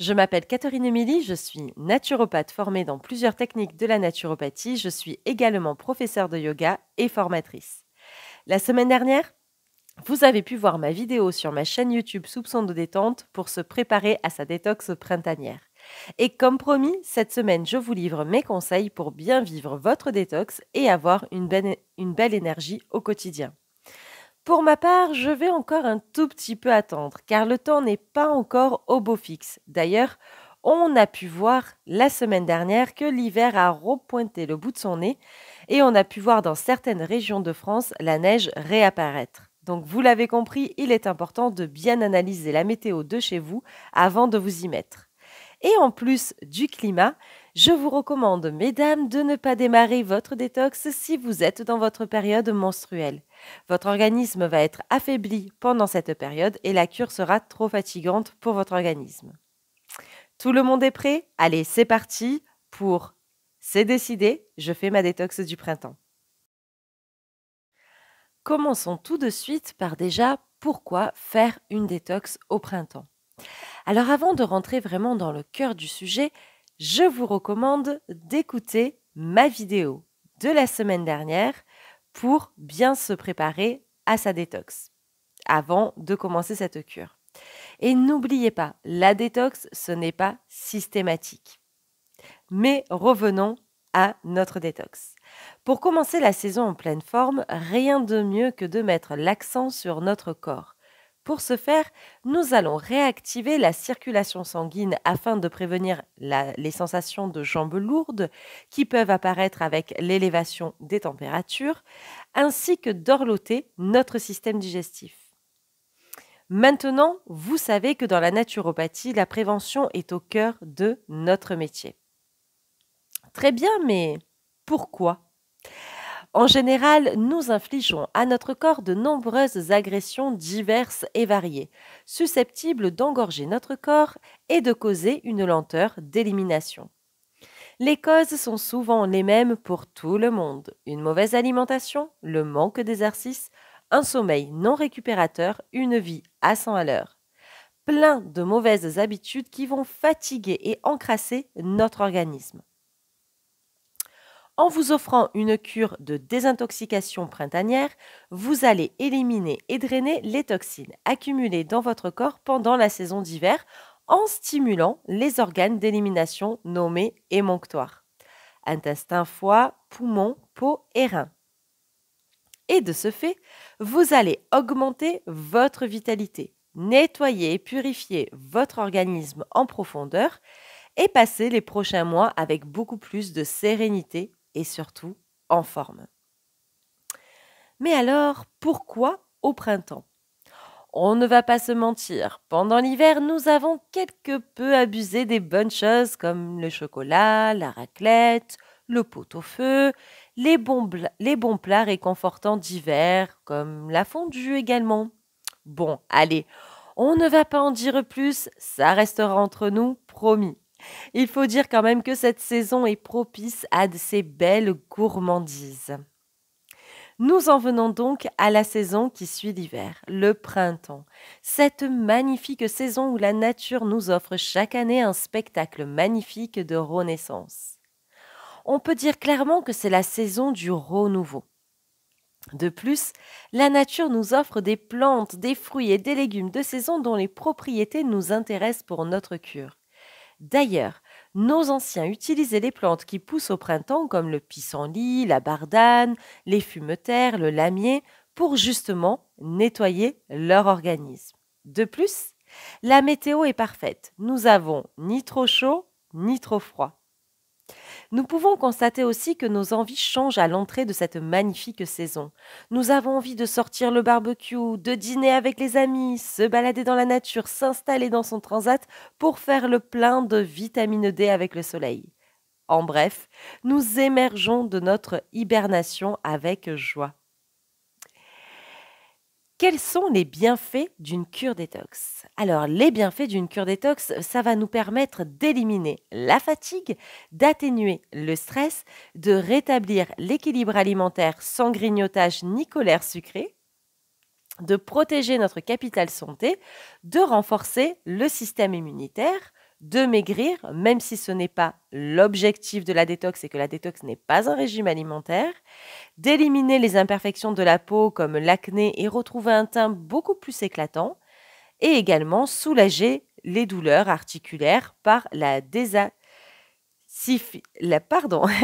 Je m'appelle Catherine Émilie, je suis naturopathe formée dans plusieurs techniques de la naturopathie. Je suis également professeure de yoga et formatrice. La semaine dernière, vous avez pu voir ma vidéo sur ma chaîne YouTube Soupçon de détente pour se préparer à sa détox printanière. Et comme promis, cette semaine, je vous livre mes conseils pour bien vivre votre détox et avoir une belle énergie au quotidien. Pour ma part, je vais encore un tout petit peu attendre, car le temps n'est pas encore au beau fixe. D'ailleurs, on a pu voir la semaine dernière que l'hiver a repointé le bout de son nez et on a pu voir dans certaines régions de France la neige réapparaître. Donc vous l'avez compris, il est important de bien analyser la météo de chez vous avant de vous y mettre. Et en plus du climat, je vous recommande, mesdames, de ne pas démarrer votre détox si vous êtes dans votre période menstruelle. Votre organisme va être affaibli pendant cette période et la cure sera trop fatigante pour votre organisme. Tout le monde est prêt? Allez, c'est parti pour C'est décidé, je fais ma détox du printemps. Commençons tout de suite par déjà pourquoi faire une détox au printemps. Alors avant de rentrer vraiment dans le cœur du sujet, je vous recommande d'écouter ma vidéo de la semaine dernière pour bien se préparer à sa détox avant de commencer cette cure. Et n'oubliez pas, la détox, ce n'est pas systématique. Mais revenons à notre détox. Pour commencer la saison en pleine forme, rien de mieux que de mettre l'accent sur notre corps. Pour ce faire, nous allons réactiver la circulation sanguine afin de prévenir les sensations de jambes lourdes qui peuvent apparaître avec l'élévation des températures, ainsi que d'orloter notre système digestif. Maintenant, vous savez que dans la naturopathie, la prévention est au cœur de notre métier. Très bien, mais pourquoi ? En général, nous infligeons à notre corps de nombreuses agressions diverses et variées, susceptibles d'engorger notre corps et de causer une lenteur d'élimination. Les causes sont souvent les mêmes pour tout le monde. Une mauvaise alimentation, le manque d'exercice, un sommeil non récupérateur, une vie à 100 à l'heure. Plein de mauvaises habitudes qui vont fatiguer et encrasser notre organisme. En vous offrant une cure de désintoxication printanière, vous allez éliminer et drainer les toxines accumulées dans votre corps pendant la saison d'hiver en stimulant les organes d'élimination nommés émonctoires. Intestin, foie, poumons, peau et reins. Et de ce fait, vous allez augmenter votre vitalité, nettoyer et purifier votre organisme en profondeur et passer les prochains mois avec beaucoup plus de sérénité et surtout en forme. Mais alors, pourquoi au printemps ? On ne va pas se mentir, pendant l'hiver, nous avons quelque peu abusé des bonnes choses comme le chocolat, la raclette, le pot-au-feu, les bons plats réconfortants d'hiver comme la fondue également. Bon, allez, on ne va pas en dire plus, ça restera entre nous, promis. Il faut dire quand même que cette saison est propice à de ces belles gourmandises. Nous en venons donc à la saison qui suit l'hiver, le printemps. Cette magnifique saison où la nature nous offre chaque année un spectacle magnifique de renaissance. On peut dire clairement que c'est la saison du renouveau. De plus, la nature nous offre des plantes, des fruits et des légumes de saison dont les propriétés nous intéressent pour notre cure. D'ailleurs, nos anciens utilisaient les plantes qui poussent au printemps comme le pissenlit, la bardane, les fumetaires, le lamier, pour justement nettoyer leur organisme. De plus, la météo est parfaite. Nous avons ni trop chaud, ni trop froid. Nous pouvons constater aussi que nos envies changent à l'entrée de cette magnifique saison. Nous avons envie de sortir le barbecue, de dîner avec les amis, se balader dans la nature, s'installer dans son transat pour faire le plein de vitamine D avec le soleil. En bref, nous émergeons de notre hibernation avec joie. Quels sont les bienfaits d'une cure détox? Alors, les bienfaits d'une cure détox, ça va nous permettre d'éliminer la fatigue, d'atténuer le stress, de rétablir l'équilibre alimentaire sans grignotage ni colère sucrée, de protéger notre capital santé, de renforcer le système immunitaire, de maigrir, même si ce n'est pas l'objectif de la détox et que la détox n'est pas un régime alimentaire, d'éliminer les imperfections de la peau comme l'acné et retrouver un teint beaucoup plus éclatant, et également soulager les douleurs articulaires par la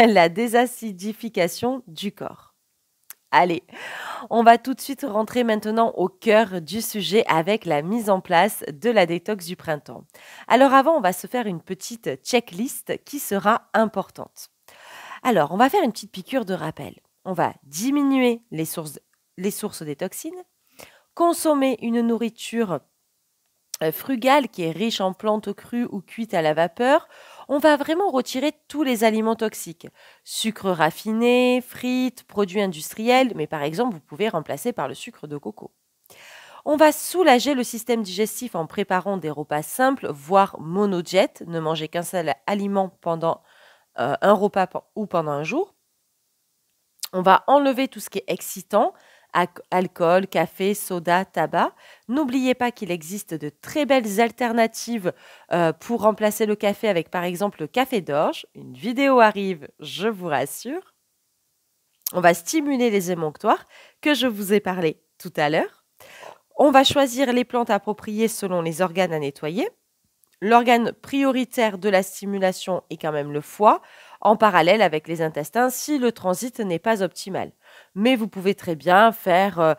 la désacidification du corps. Allez, on va tout de suite rentrer maintenant au cœur du sujet avec la mise en place de la détox du printemps. Alors avant, on va se faire une petite checklist qui sera importante. Alors, on va faire une petite piqûre de rappel. On va diminuer les sources des toxines, consommer une nourriture frugale qui est riche en plantes crues ou cuites à la vapeur. On va vraiment retirer tous les aliments toxiques. Sucre raffiné, frites, produits industriels, mais par exemple, vous pouvez remplacer par le sucre de coco. On va soulager le système digestif en préparant des repas simples, voire monojet. Ne mangez qu'un seul aliment pendant un repas ou pendant un jour. On va enlever tout ce qui est excitant, alcool, café, soda, tabac. N'oubliez pas qu'il existe de très belles alternatives pour remplacer le café avec par exemple le café d'orge. Une vidéo arrive, je vous rassure. On va stimuler les émonctoires que je vous ai parlé tout à l'heure. On va choisir les plantes appropriées selon les organes à nettoyer. L'organe prioritaire de la stimulation est quand même le foie, en parallèle avec les intestins si le transit n'est pas optimal. Mais vous pouvez très bien faire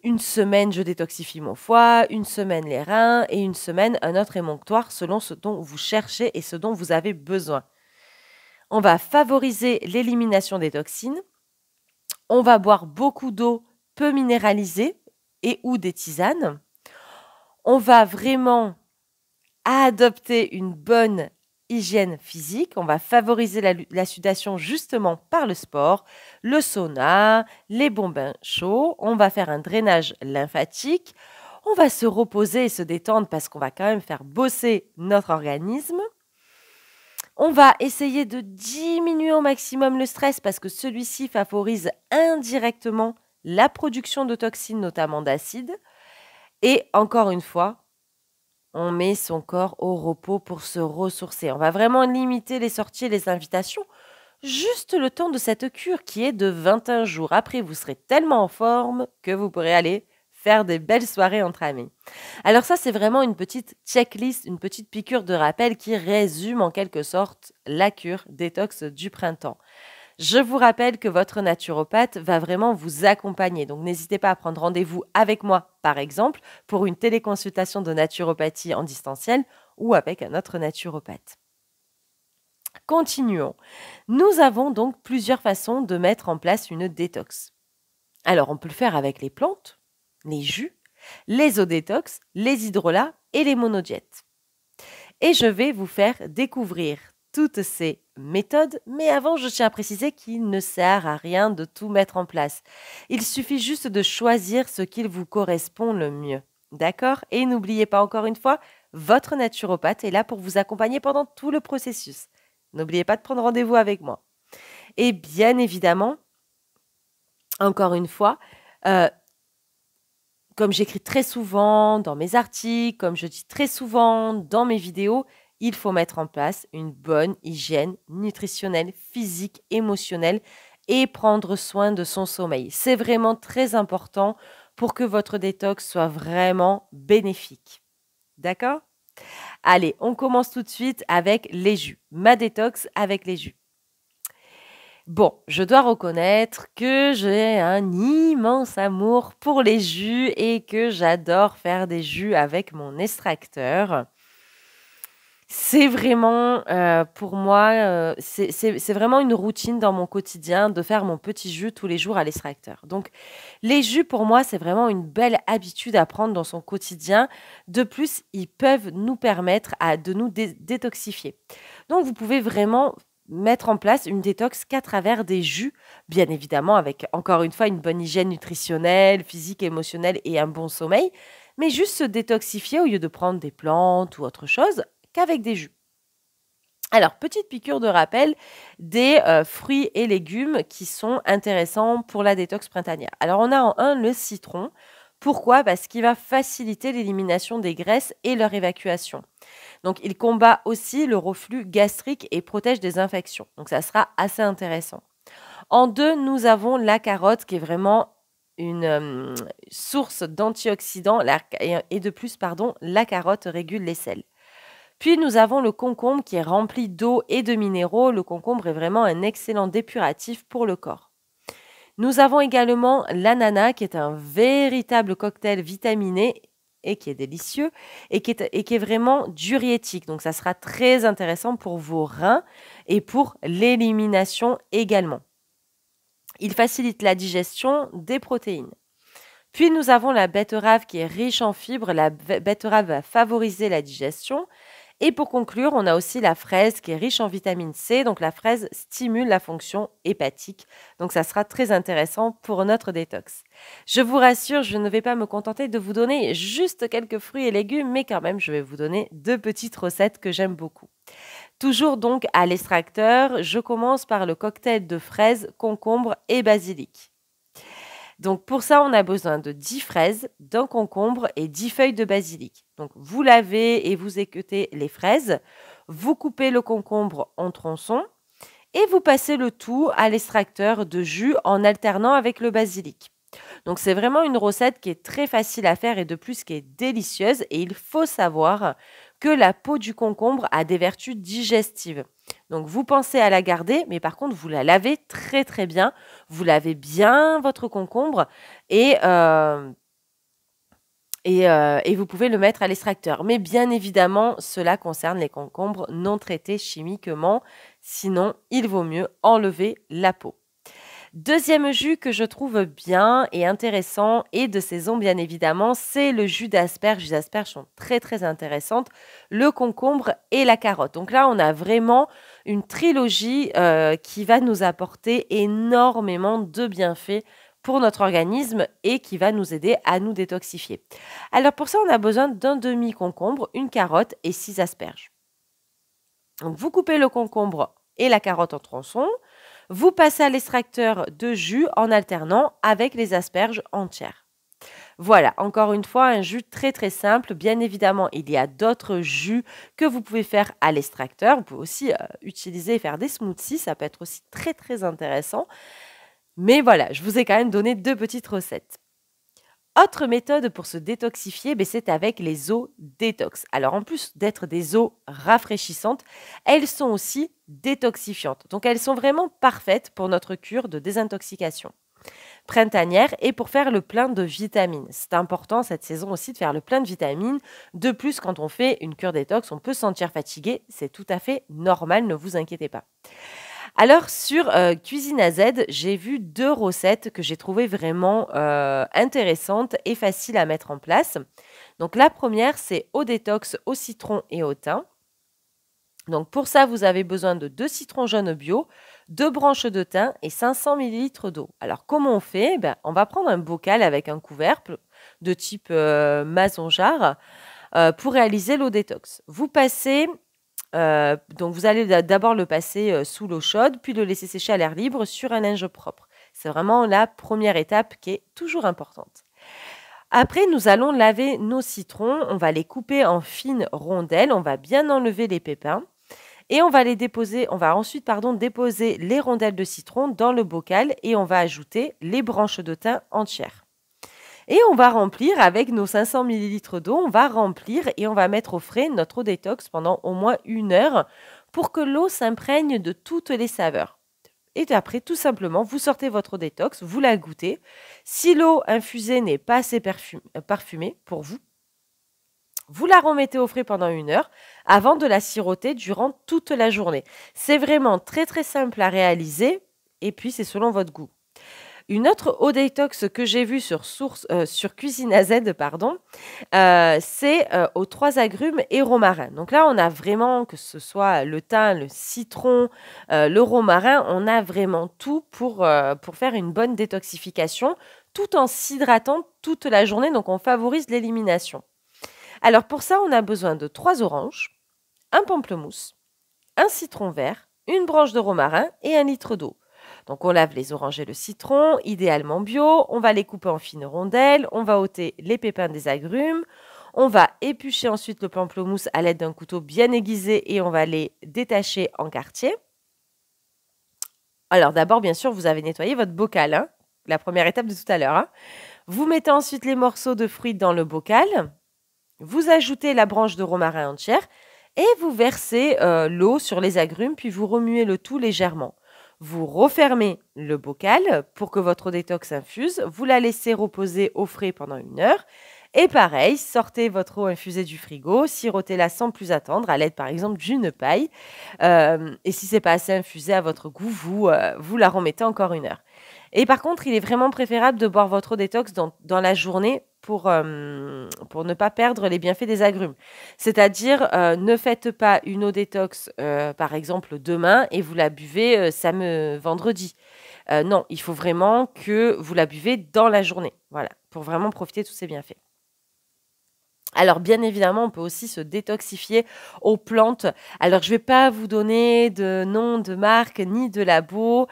une semaine je détoxifie mon foie, une semaine les reins et une semaine un autre émonctoire selon ce dont vous cherchez et ce dont vous avez besoin. On va favoriser l'élimination des toxines. On va boire beaucoup d'eau peu minéralisée et ou des tisanes. On va vraiment adopter une bonne hygiène physique. On va favoriser la sudation justement par le sport, le sauna, les bons bains chauds. On va faire un drainage lymphatique. On va se reposer et se détendre parce qu'on va quand même faire bosser notre organisme. On va essayer de diminuer au maximum le stress parce que celui-ci favorise indirectement la production de toxines, notamment d'acide. Et encore une fois, on met son corps au repos pour se ressourcer. On va vraiment limiter les sorties et les invitations. Juste le temps de cette cure qui est de 21 jours. Après, vous serez tellement en forme que vous pourrez aller faire des belles soirées entre amis. Alors ça, c'est vraiment une petite checklist, une petite piqûre de rappel qui résume en quelque sorte la cure détox du printemps. Je vous rappelle que votre naturopathe va vraiment vous accompagner. Donc, n'hésitez pas à prendre rendez-vous avec moi, par exemple, pour une téléconsultation de naturopathie en distanciel ou avec un autre naturopathe. Continuons. Nous avons donc plusieurs façons de mettre en place une détox. Alors, on peut le faire avec les plantes, les jus, les eaux détox, les hydrolats et les monojets. Et je vais vous faire découvrir toutes ces méthodes, mais avant, je tiens à préciser qu'il ne sert à rien de tout mettre en place. Il suffit juste de choisir ce qui vous correspond le mieux. D'accord? Et n'oubliez pas encore une fois, votre naturopathe est là pour vous accompagner pendant tout le processus. N'oubliez pas de prendre rendez-vous avec moi. Et bien évidemment, encore une fois, comme j'écris très souvent dans mes articles, comme je dis très souvent dans mes vidéos, il faut mettre en place une bonne hygiène nutritionnelle, physique, émotionnelle et prendre soin de son sommeil. C'est vraiment très important pour que votre détox soit vraiment bénéfique. D'accord? Allez, on commence tout de suite avec les jus. Ma détox avec les jus. Bon, je dois reconnaître que j'ai un immense amour pour les jus et que j'adore faire des jus avec mon extracteur. C'est vraiment, pour moi, c'est vraiment une routine dans mon quotidien de faire mon petit jus tous les jours à l'extracteur. Donc les jus pour moi, c'est vraiment une belle habitude à prendre dans son quotidien. De plus, ils peuvent nous permettre de nous détoxifier. Donc vous pouvez vraiment mettre en place une détox qu'à travers des jus, bien évidemment avec, encore une fois, une bonne hygiène nutritionnelle, physique, émotionnelle et un bon sommeil, mais juste se détoxifier au lieu de prendre des plantes ou autre chose, qu'avec des jus. Alors, petite piqûre de rappel des fruits et légumes qui sont intéressants pour la détox printanière. Alors, on a en un le citron Pourquoi? Parce qu'il va faciliter l'élimination des graisses et leur évacuation. Donc, il combat aussi le reflux gastrique et protège des infections. Donc, ça sera assez intéressant. En 2, nous avons la carotte qui est vraiment une source d'antioxydants et de plus, la carotte régule les selles. Puis nous avons le concombre qui est rempli d'eau et de minéraux. Le concombre est vraiment un excellent dépuratif pour le corps. Nous avons également l'ananas qui est un véritable cocktail vitaminé et qui est délicieux et qui est vraiment diurétique. Donc ça sera très intéressant pour vos reins et pour l'élimination également. Il facilite la digestion des protéines. Puis nous avons la betterave qui est riche en fibres. La betterave va favoriser la digestion. Et pour conclure, on a aussi la fraise qui est riche en vitamine C. Donc la fraise stimule la fonction hépatique. Donc ça sera très intéressant pour notre détox. Je vous rassure, je ne vais pas me contenter de vous donner juste quelques fruits et légumes, mais quand même, je vais vous donner 2 petites recettes que j'aime beaucoup. Toujours donc à l'extracteur, je commence par le cocktail de fraises, concombre et basilic. Donc pour ça, on a besoin de 10 fraises, d'un concombre et 10 feuilles de basilic. Donc vous lavez et vous équeutez les fraises, vous coupez le concombre en tronçons et vous passez le tout à l'extracteur de jus en alternant avec le basilic. Donc c'est vraiment une recette qui est très facile à faire et de plus qui est délicieuse. Et il faut savoir que la peau du concombre a des vertus digestives. Donc vous pensez à la garder, mais par contre vous la lavez très très bien. Vous lavez bien votre concombre et vous pouvez le mettre à l'extracteur. Mais bien évidemment, cela concerne les concombres non traités chimiquement. Sinon, il vaut mieux enlever la peau. Deuxième jus que je trouve bien et intéressant et de saison bien évidemment, c'est le jus d'asperges. Les asperges sont très très intéressantes, le concombre et la carotte. Donc là, on a vraiment une trilogie qui va nous apporter énormément de bienfaits pour notre organisme et qui va nous aider à nous détoxifier. Alors pour ça, on a besoin d'un demi-concombre, une carotte et 6 asperges. Donc vous coupez le concombre et la carotte en tronçons. Vous passez à l'extracteur de jus en alternant avec les asperges entières. Voilà, encore une fois, un jus très très simple. Bien évidemment, il y a d'autres jus que vous pouvez faire à l'extracteur. Vous pouvez aussi utiliser et faire des smoothies. Ça peut être aussi très très intéressant. Mais voilà, je vous ai quand même donné 2 petites recettes. Autre méthode pour se détoxifier, c'est avec les eaux détox. Alors en plus d'être des eaux rafraîchissantes, elles sont aussi détoxifiantes. Donc elles sont vraiment parfaites pour notre cure de désintoxication printanière et pour faire le plein de vitamines. C'est important cette saison aussi de faire le plein de vitamines. De plus, quand on fait une cure détox, on peut se sentir fatigué. C'est tout à fait normal, ne vous inquiétez pas. Alors sur Cuisine à Z, j'ai vu 2 recettes que j'ai trouvées vraiment intéressantes et faciles à mettre en place. Donc la première, c'est eau détox au citron et au thym. Donc pour ça, vous avez besoin de 2 citrons jaunes bio, 2 branches de thym et 500 ml d'eau. Alors comment on fait? On va prendre un bocal avec un couvercle de type mason-jar pour réaliser l'eau détox. Vous passez... donc vous allez d'abord le passer sous l'eau chaude, puis le laisser sécher à l'air libre sur un linge propre. C'est vraiment la première étape qui est toujours importante. Après, nous allons laver nos citrons. On va les couper en fines rondelles. On va bien enlever les pépins. Et on va ensuite déposer les rondelles de citron dans le bocal et on va ajouter les branches de thym entières. Et on va remplir avec nos 500 ml d'eau, on va remplir et on va mettre au frais notre eau détox pendant au moins 1 heure pour que l'eau s'imprègne de toutes les saveurs. Et après, tout simplement, vous sortez votre eau détox, vous la goûtez. Si l'eau infusée n'est pas assez parfumée pour vous, vous la remettez au frais pendant 1 heure avant de la siroter durant toute la journée. C'est vraiment très très simple à réaliser et puis c'est selon votre goût. Une autre eau détox que j'ai vue sur Cuisine à Z, c'est aux 3 agrumes et romarin. Donc là, on a vraiment, que ce soit le thym, le citron, le romarin, on a vraiment tout pour faire une bonne détoxification, tout en s'hydratant toute la journée. Donc on favorise l'élimination. Alors pour ça, on a besoin de 3 oranges, un pamplemousse, un citron vert, une branche de romarin et 1 litre d'eau. Donc on lave les oranges et le citron, idéalement bio, on va les couper en fines rondelles, on va ôter les pépins des agrumes, on va éplucher ensuite le pamplemousse à l'aide d'un couteau bien aiguisé et on va les détacher en quartiers. Alors d'abord, bien sûr, vous avez nettoyé votre bocal, hein, la première étape de tout à l'heure. Hein. Vous mettez ensuite les morceaux de fruits dans le bocal, vous ajoutez la branche de romarin entière et vous versez l'eau sur les agrumes, puis vous remuez le tout légèrement. Vous refermez le bocal pour que votre détox infuse, vous la laissez reposer au frais pendant 1 heure. Et pareil, sortez votre eau infusée du frigo, sirotez-la sans plus attendre, à l'aide par exemple d'une paille. Et si c'est pas assez infusé à votre goût, vous la remettez encore 1 heure. Et par contre, il est vraiment préférable de boire votre eau détox dans la journée pour ne pas perdre les bienfaits des agrumes. C'est-à-dire, ne faites pas une eau détox, par exemple, demain et vous la buvez vendredi. Non, il faut vraiment que vous la buvez dans la journée, voilà, pour vraiment profiter de tous ces bienfaits. Alors, bien évidemment, on peut aussi se détoxifier aux plantes. Alors, je ne vais pas vous donner de nom de marque ni de labo.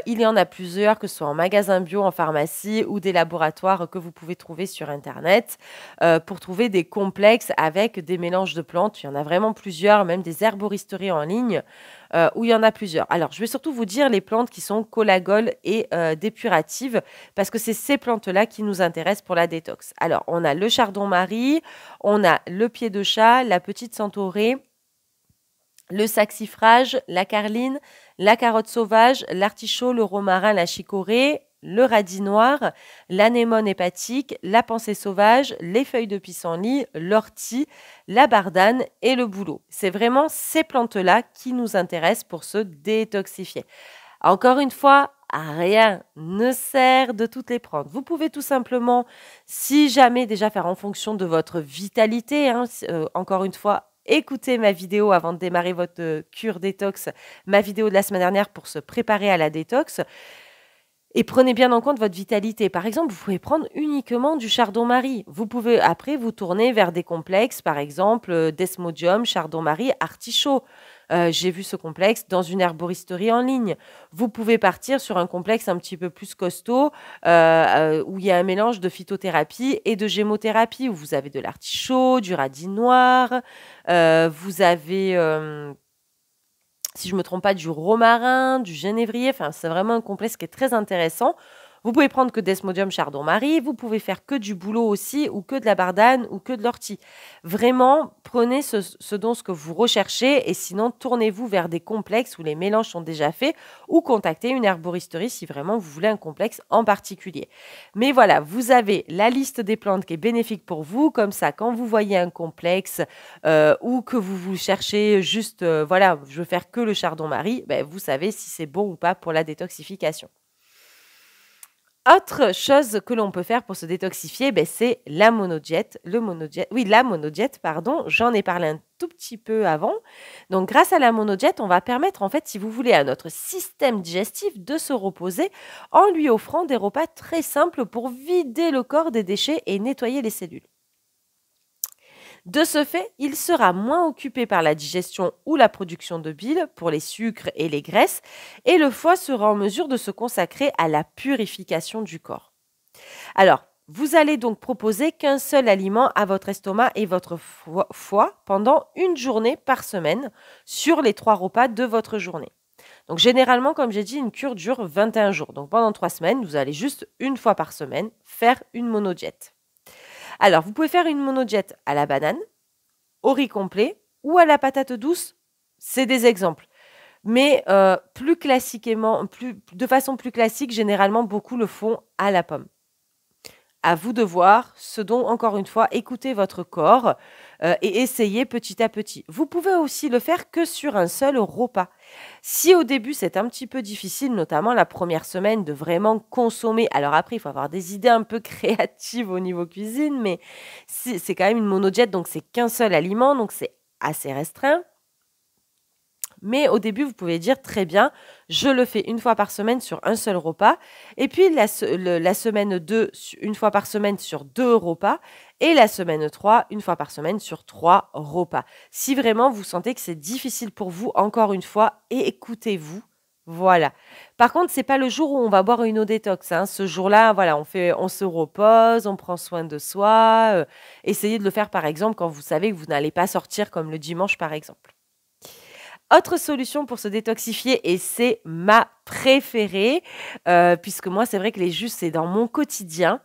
Il y en a plusieurs, que ce soit en magasin bio, en pharmacie ou des laboratoires que vous pouvez trouver sur Internet pour trouver des complexes avec des mélanges de plantes. Il y en a vraiment plusieurs, même des herboristeries en ligne où il y en a plusieurs. Alors, je vais surtout vous dire les plantes qui sont collagoles et dépuratives parce que c'est ces plantes-là qui nous intéressent pour la détox. Alors, on a le chardon-marie, on a le pied de chat, la petite centaurée, le saxifrage, la carline, la carotte sauvage, l'artichaut, le romarin, la chicorée, le radis noir, l'anémone hépatique, la pensée sauvage, les feuilles de pissenlit, l'ortie, la bardane et le bouleau. C'est vraiment ces plantes-là qui nous intéressent pour se détoxifier. Encore une fois, rien ne sert de toutes les prendre. Vous pouvez tout simplement, si jamais déjà faire en fonction de votre vitalité, hein, encore une fois, écoutez ma vidéo avant de démarrer votre cure détox, ma vidéo de la semaine dernière pour se préparer à la détox. Et prenez bien en compte votre vitalité. Par exemple, vous pouvez prendre uniquement du chardon-marie. Vous pouvez après vous tourner vers des complexes, par exemple Desmodium, chardon-marie, artichaut. J'ai vu ce complexe dans une herboristerie en ligne. Vous pouvez partir sur un complexe un petit peu plus costaud où il y a un mélange de phytothérapie et de gémothérapie, où vous avez de l'artichaut, du radis noir, vous avez... si je ne me trompe pas, du romarin, du genévrier. Enfin, c'est vraiment un complexe qui est très intéressant. Vous pouvez prendre que Desmodium chardon-marie. Vous pouvez faire que du bouleau aussi, ou que de la bardane, ou que de l'ortie. Vraiment, prenez ce dont ce que vous recherchez, et sinon, tournez-vous vers des complexes où les mélanges sont déjà faits, ou contactez une herboristerie si vraiment vous voulez un complexe en particulier. Mais voilà, vous avez la liste des plantes qui est bénéfique pour vous. Comme ça, quand vous voyez un complexe ou que vous cherchez juste, voilà, je veux faire que le chardon-marie, ben, vous savez si c'est bon ou pas pour la détoxification. Autre chose que l'on peut faire pour se détoxifier, ben, c'est la monodiète. La monodiète, pardon. J'en ai parlé un tout petit peu avant. Donc, grâce à la monodiète, on va permettre, en fait, si vous voulez, à notre système digestif de se reposer en lui offrant des repas très simples pour vider le corps des déchets et nettoyer les cellules. De ce fait, il sera moins occupé par la digestion ou la production de bile pour les sucres et les graisses, et le foie sera en mesure de se consacrer à la purification du corps. Alors, vous allez donc proposer qu'un seul aliment à votre estomac et votre foie pendant 1 journée par semaine sur les 3 repas de votre journée. Donc généralement, comme j'ai dit, une cure dure 21 jours. Donc pendant 3 semaines, vous allez juste 1 fois par semaine faire une monodiète. Alors, vous pouvez faire une monodiète à la banane, au riz complet ou à la patate douce. C'est des exemples. Mais de façon plus classique, généralement, beaucoup le font à la pomme. À vous de voir ce dont, encore une fois, écoutez votre corps et essayez petit à petit. Vous pouvez aussi le faire que sur un seul repas. Si au début, c'est un petit peu difficile, notamment la première semaine, de vraiment consommer. Alors après, il faut avoir des idées un peu créatives au niveau cuisine, mais c'est quand même une monodiète, donc c'est qu'un seul aliment, donc c'est assez restreint. Mais au début, vous pouvez dire très bien, je le fais 1 fois par semaine sur un seul repas. Et puis la semaine 2, 1 fois par semaine sur 2 repas. Et la semaine 3, 1 fois par semaine sur 3 repas. Si vraiment vous sentez que c'est difficile pour vous, encore une fois, écoutez-vous. Voilà. Par contre, c'est pas le jour où on va boire une eau détox, hein. Ce jour-là, voilà, on se repose, on prend soin de soi. Essayez de le faire, par exemple, quand vous savez que vous n'allez pas sortir, comme le dimanche, par exemple. Autre solution pour se détoxifier, et c'est ma préférée, puisque moi, c'est vrai que les jus, c'est dans mon quotidien,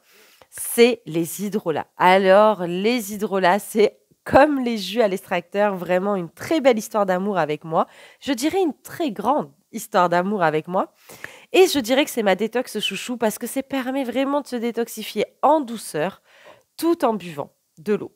c'est les hydrolats. Alors, les hydrolats, c'est comme les jus à l'extracteur, vraiment une très belle histoire d'amour avec moi. Je dirais une très grande histoire d'amour avec moi. Et je dirais que c'est ma détox chouchou parce que ça permet vraiment de se détoxifier en douceur tout en buvant de l'eau.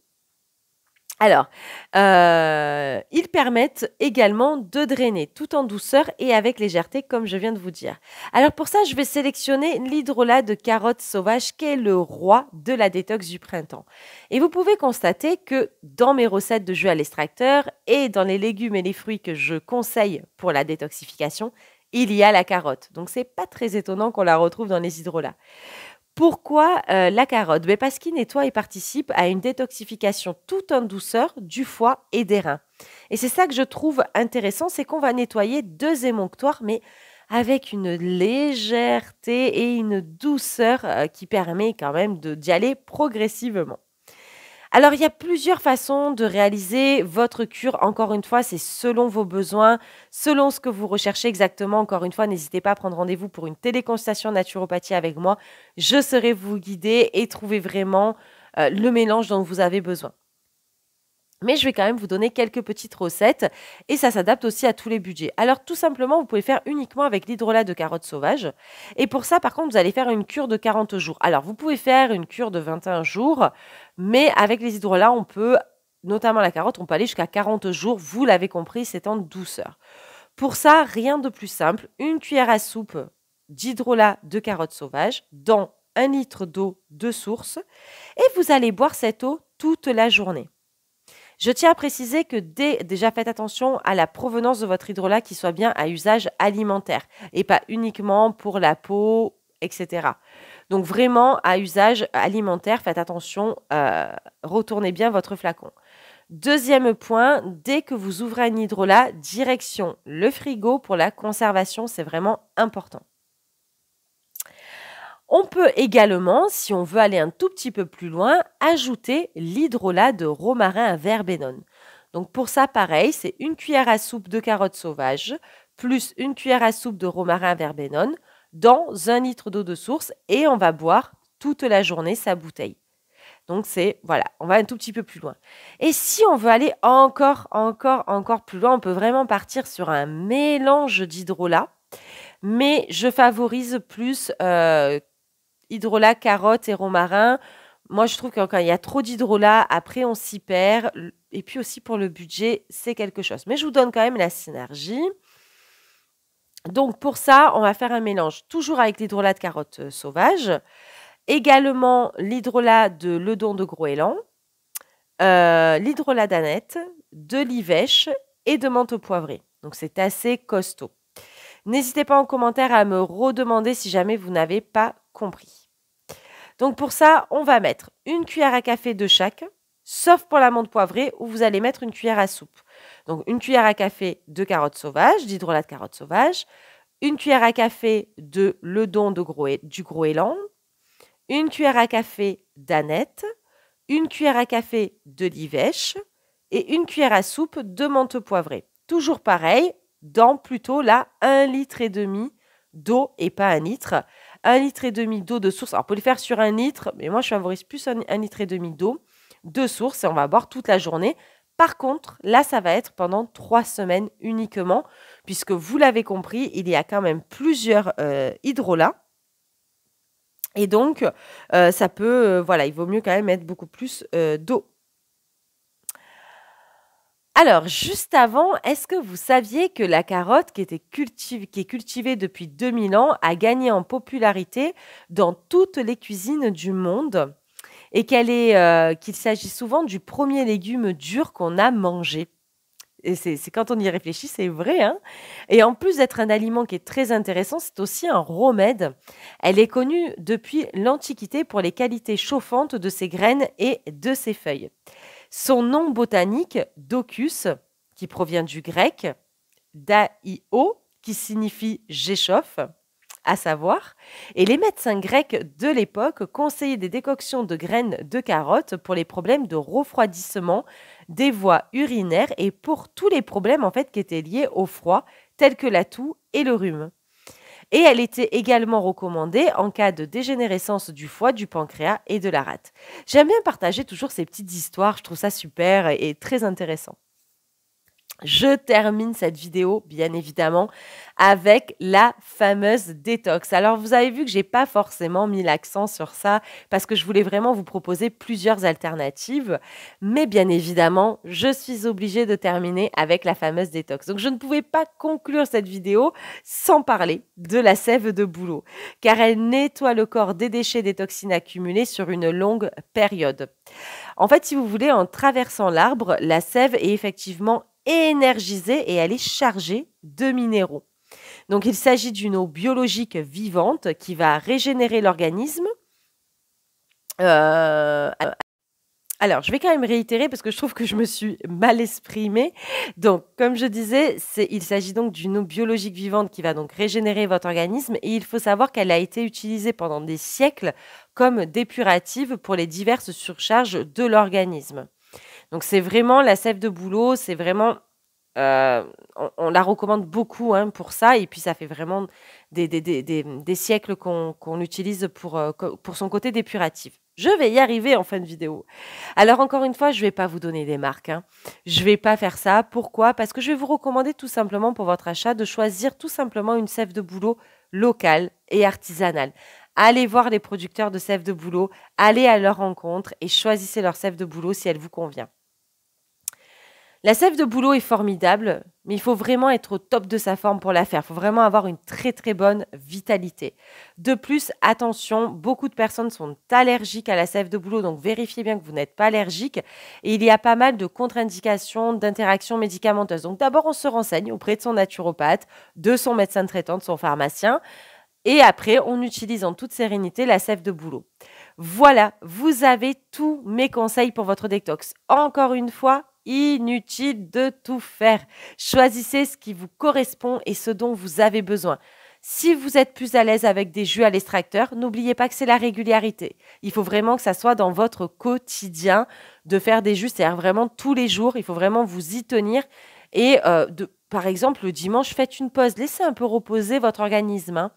Alors, ils permettent également de drainer tout en douceur et avec légèreté, comme je viens de vous dire. Alors pour ça, je vais sélectionner l'hydrolat de carotte sauvage, qui est le roi de la détox du printemps. Et vous pouvez constater que dans mes recettes de jus à l'extracteur et dans les légumes et les fruits que je conseille pour la détoxification, il y a la carotte. Donc c'est pas très étonnant qu'on la retrouve dans les hydrolats. Pourquoi la carotte? Parce qu'il nettoie et participe à une détoxification tout en douceur du foie et des reins. Et c'est ça que je trouve intéressant, c'est qu'on va nettoyer 2 émonctoires, mais avec une légèreté et une douceur qui permet quand même d'y aller progressivement. Alors, il y a plusieurs façons de réaliser votre cure. Encore une fois, c'est selon vos besoins, selon ce que vous recherchez exactement. Encore une fois, n'hésitez pas à prendre rendez-vous pour une téléconsultation naturopathie avec moi. Je serai vous guider et trouver vraiment le mélange dont vous avez besoin. Mais je vais quand même vous donner quelques petites recettes et ça s'adapte aussi à tous les budgets. Alors tout simplement, vous pouvez faire uniquement avec l'hydrolat de carotte sauvage. Et pour ça, par contre, vous allez faire une cure de 40 jours. Alors vous pouvez faire une cure de 21 jours, mais avec les hydrolats, on peut, notamment la carotte, on peut aller jusqu'à 40 jours. Vous l'avez compris, c'est en douceur. Pour ça, rien de plus simple. Une cuillère à soupe d'hydrolat de carotte sauvage dans 1 litre d'eau de source et vous allez boire cette eau toute la journée. Je tiens à préciser que déjà faites attention à la provenance de votre hydrolat qui soit bien à usage alimentaire et pas uniquement pour la peau, etc. Donc vraiment à usage alimentaire, faites attention, retournez bien votre flacon. Deuxième point, dès que vous ouvrez un hydrolat, direction le frigo pour la conservation, c'est vraiment important. On peut également, si on veut aller un tout petit peu plus loin, ajouter l'hydrolat de romarin à verbenone. Donc pour ça, pareil, c'est une cuillère à soupe de carottes sauvages plus une cuillère à soupe de romarin à verbenone dans 1 litre d'eau de source et on va boire toute la journée sa bouteille. Donc c'est, voilà, on va un tout petit peu plus loin. Et si on veut aller encore plus loin, on peut vraiment partir sur un mélange d'hydrolat, mais je favorise plus hydrolat, carotte et romarin. Moi, je trouve que quand il y a trop d'hydrolat, après, on s'y perd. Et puis aussi, pour le budget, c'est quelque chose. Mais je vous donne quand même la synergie. Donc, pour ça, on va faire un mélange toujours avec l'hydrolat de carotte sauvage. Également, l'hydrolat de ledon de Groenland, l'hydrolat d'aneth, de livèche et de menthe poivrée. Donc, c'est assez costaud. N'hésitez pas en commentaire à me redemander si jamais vous n'avez pas compris. Donc pour ça, on va mettre une cuillère à café de chaque, sauf pour la menthe poivrée où vous allez mettre une cuillère à soupe. Donc une cuillère à café de carottes sauvages, d'hydrolat de carottes sauvages, une cuillère à café de ledon du Groenland, une cuillère à café d'aneth, une cuillère à café de livèche et une cuillère à soupe de menthe poivrée. Toujours pareil, dans plutôt là 1,5 litre d'eau et pas 1 litre. 1,5 litre d'eau de source. Alors, on peut le faire sur 1 litre, mais moi, je favorise plus 1,5 litre d'eau de source et on va boire toute la journée. Par contre, là, ça va être pendant 3 semaines uniquement, puisque vous l'avez compris, il y a quand même plusieurs hydrolats. Et donc, ça peut, voilà, il vaut mieux quand même mettre beaucoup plus d'eau. Alors, juste avant, est-ce que vous saviez que la carotte, qui est cultivée depuis 2000 ans, a gagné en popularité dans toutes les cuisines du monde et qu'il s'agit souvent du premier légume dur qu'on a mangé? Et c'est quand on y réfléchit, c'est vrai, hein? Et en plus d'être un aliment qui est très intéressant, c'est aussi un remède. Elle est connue depuis l'Antiquité pour les qualités chauffantes de ses graines et de ses feuilles. Son nom botanique, Daucus, qui provient du grec, daio, qui signifie j'échauffe, à savoir. Et les médecins grecs de l'époque conseillaient des décoctions de graines de carottes pour les problèmes de refroidissement des voies urinaires et pour tous les problèmes en fait qui étaient liés au froid, tels que la toux et le rhume. Et elle était également recommandée en cas de dégénérescence du foie, du pancréas et de la rate. J'aime bien partager toujours ces petites histoires, je trouve ça super et très intéressant. Je termine cette vidéo, bien évidemment, avec la fameuse détox. Alors, vous avez vu que j'ai pas forcément mis l'accent sur ça parce que je voulais vraiment vous proposer plusieurs alternatives. Mais bien évidemment, je suis obligée de terminer avec la fameuse détox. Donc, je ne pouvais pas conclure cette vidéo sans parler de la sève de bouleau, car elle nettoie le corps des déchets des toxines accumulées sur une longue période. En fait, si vous voulez, en traversant l'arbre, la sève est effectivement énergisée et elle est chargée de minéraux. Donc, il s'agit d'une eau biologique vivante qui va régénérer l'organisme. Alors, je vais quand même réitérer parce que je trouve que je me suis mal exprimée. Donc, comme je disais, il s'agit donc d'une eau biologique vivante qui va donc régénérer votre organisme et il faut savoir qu'elle a été utilisée pendant des siècles comme dépurative pour les diverses surcharges de l'organisme. Donc, c'est vraiment la sève de bouleau, c'est vraiment on la recommande beaucoup pour ça et puis ça fait vraiment des siècles qu'on l'utilise pour son côté dépuratif. Je vais y arriver en fin de vidéo. Alors encore une fois, je ne vais pas vous donner des marques. Je ne vais pas faire ça. Pourquoi? Parce que je vais vous recommander tout simplement pour votre achat de choisir tout simplement une sève de bouleau locale et artisanale. Allez voir les producteurs de sève de bouleau, allez à leur rencontre et choisissez leur sève de bouleau si elle vous convient. La sève de bouleau est formidable, mais il faut vraiment être au top de sa forme pour la faire. Il faut vraiment avoir une très très bonne vitalité. De plus, attention, beaucoup de personnes sont allergiques à la sève de bouleau, donc vérifiez bien que vous n'êtes pas allergique. Et il y a pas mal de contre-indications, d'interactions médicamenteuses. Donc d'abord, on se renseigne auprès de son naturopathe, de son médecin traitant, de son pharmacien. Et après, on utilise en toute sérénité la sève de bouleau. Voilà, vous avez tous mes conseils pour votre détox. Encore une fois, inutile de tout faire. Choisissez ce qui vous correspond et ce dont vous avez besoin. Si vous êtes plus à l'aise avec des jus à l'extracteur, n'oubliez pas que c'est la régularité. Il faut vraiment que ça soit dans votre quotidien de faire des jus, c'est-à-dire vraiment tous les jours. Il faut vraiment vous y tenir. Et par exemple, le dimanche, faites une pause. Laissez un peu reposer votre organisme.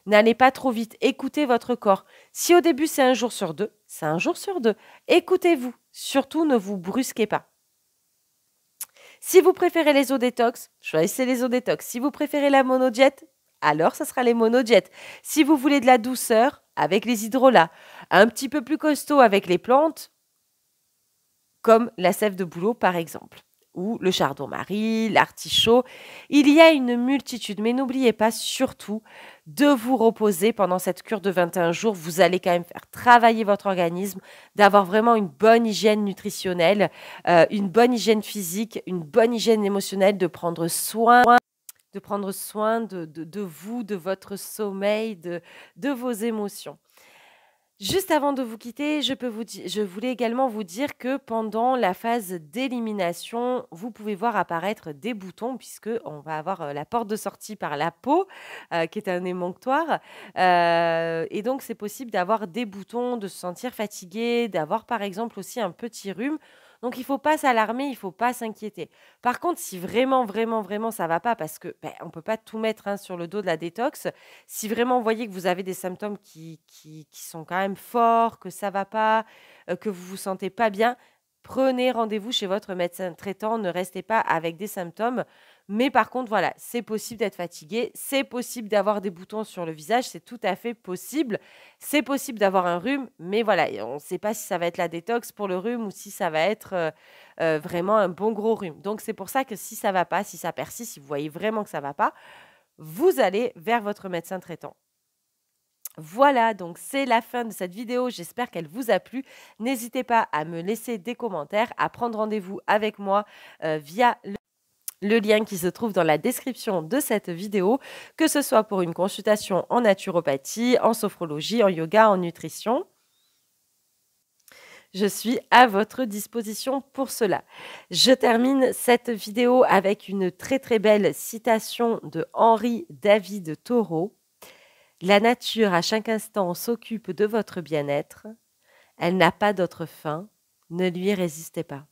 N'allez pas trop vite. Écoutez votre corps. Si au début, c'est un jour sur deux, c'est un jour sur deux. Écoutez-vous. Surtout, ne vous brusquez pas. Si vous préférez les eaux détox, choisissez les eaux détox. Si vous préférez la monodiète, alors ce sera les monodiètes. Si vous voulez de la douceur, avec les hydrolats. Un petit peu plus costaud avec les plantes, comme la sève de bouleau par exemple. Ou le chardon-marie, l'artichaut. Il y a une multitude, mais n'oubliez pas surtout de vous reposer pendant cette cure de 21 jours. Vous allez quand même faire travailler votre organisme, d'avoir vraiment une bonne hygiène nutritionnelle, une bonne hygiène physique, une bonne hygiène émotionnelle, de prendre soin de vous, de votre sommeil, de vos émotions. Juste avant de vous quitter, je voulais également vous dire que pendant la phase d'élimination, vous pouvez voir apparaître des boutons puisque on va avoir la porte de sortie par la peau, qui est un émonctoire. Et donc, c'est possible d'avoir des boutons, de se sentir fatigué, d'avoir par exemple aussi un petit rhume. Donc, il ne faut pas s'alarmer, il ne faut pas s'inquiéter. Par contre, si vraiment, vraiment, vraiment ça ne va pas, parce que on ne peut pas tout mettre sur le dos de la détox, si vraiment vous voyez que vous avez des symptômes qui sont quand même forts, que ça ne va pas, que vous ne vous sentez pas bien, prenez rendez-vous chez votre médecin traitant. Ne restez pas avec des symptômes. Mais par contre, voilà, c'est possible d'être fatigué, c'est possible d'avoir des boutons sur le visage, c'est tout à fait possible. C'est possible d'avoir un rhume, mais voilà, on ne sait pas si ça va être la détox pour le rhume ou si ça va être vraiment un bon gros rhume. Donc, c'est pour ça que si ça ne va pas, si ça persiste, si vous voyez vraiment que ça ne va pas, vous allez vers votre médecin traitant. Voilà, donc c'est la fin de cette vidéo. J'espère qu'elle vous a plu. N'hésitez pas à me laisser des commentaires, à prendre rendez-vous avec moi via le lien qui se trouve dans la description de cette vidéo, que ce soit pour une consultation en naturopathie, en sophrologie, en yoga, en nutrition. Je suis à votre disposition pour cela. Je termine cette vidéo avec une très très belle citation de Henri David Thoreau. La nature à chaque instant s'occupe de votre bien-être. Elle n'a pas d'autre fin. Ne lui résistez pas.